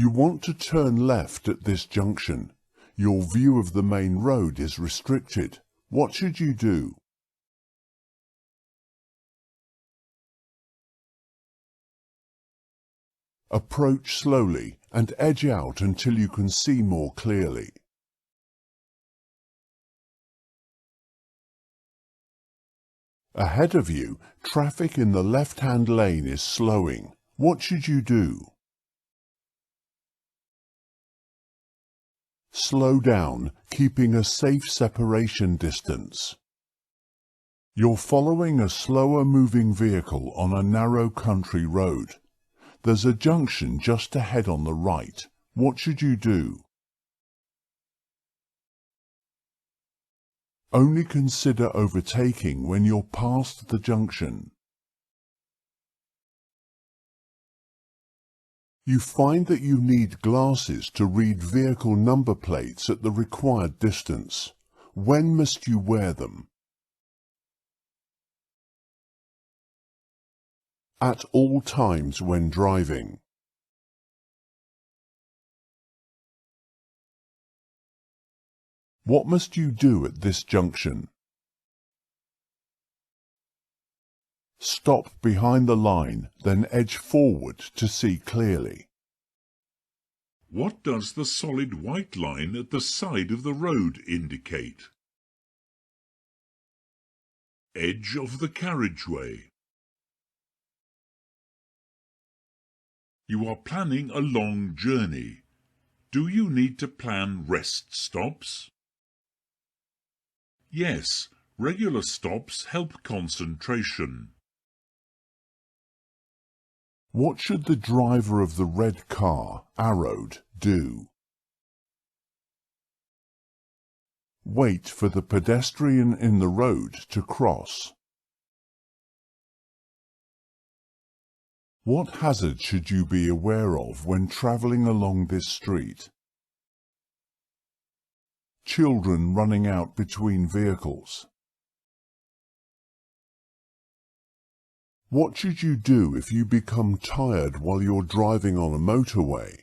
You want to turn left at this junction. Your view of the main road is restricted. What should you do? Approach slowly and edge out until you can see more clearly. Ahead of you, traffic in the left-hand lane is slowing. What should you do? Slow down, keeping a safe separation distance. You're following a slower-moving vehicle on a narrow country road. There's a junction just ahead on the right. What should you do? Only consider overtaking when you're past the junction. You find that you need glasses to read vehicle number plates at the required distance. When must you wear them? At all times when driving. What must you do at this junction? Stop behind the line, then edge forward to see clearly. What does the solid white line at the side of the road indicate? Edge of the carriageway. You are planning a long journey. Do you need to plan rest stops? Yes, regular stops help concentration. What should the driver of the red car, arrowed, do? Wait for the pedestrian in the road to cross. What hazard should you be aware of when travelling along this street? Children running out between vehicles. What should you do if you become tired while you're driving on a motorway?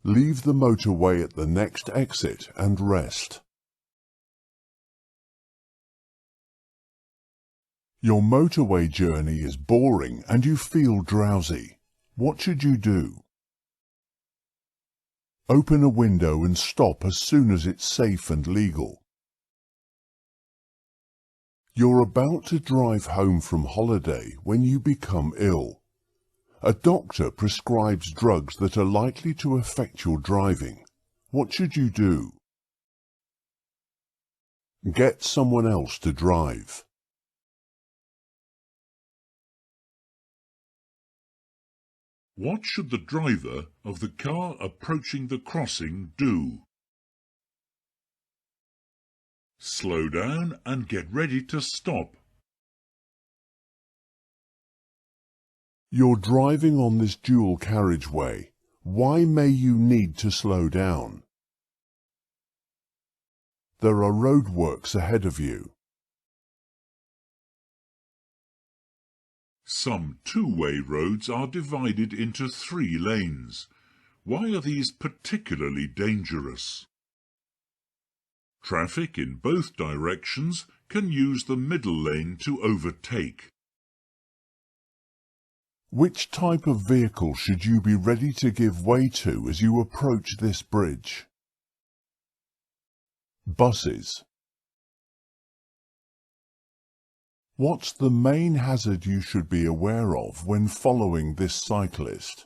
Leave the motorway at the next exit and rest. Your motorway journey is boring and you feel drowsy. What should you do? Open a window and stop as soon as it's safe and legal. You're about to drive home from holiday when you become ill. A doctor prescribes drugs that are likely to affect your driving. What should you do? Get someone else to drive. What should the driver of the car approaching the crossing do? Slow down and get ready to stop. You're driving on this dual carriageway. Why may you need to slow down? There are roadworks ahead of you. Some two-way roads are divided into 3 lanes. Why are these particularly dangerous? Traffic in both directions can use the middle lane to overtake. Which type of vehicle should you be ready to give way to as you approach this bridge? Buses. What's the main hazard you should be aware of when following this cyclist?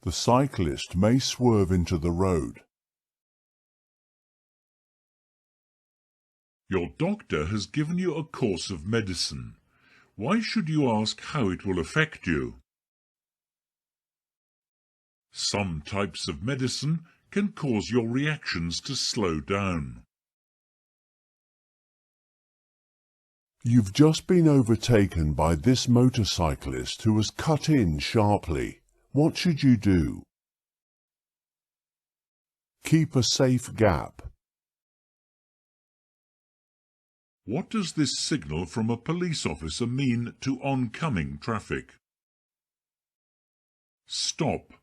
The cyclist may swerve into the road. Your doctor has given you a course of medicine. Why should you ask how it will affect you? Some types of medicine can cause your reactions to slow down. You've just been overtaken by this motorcyclist who has cut in sharply. What should you do? Keep a safe gap. What does this signal from a police officer mean to oncoming traffic? Stop.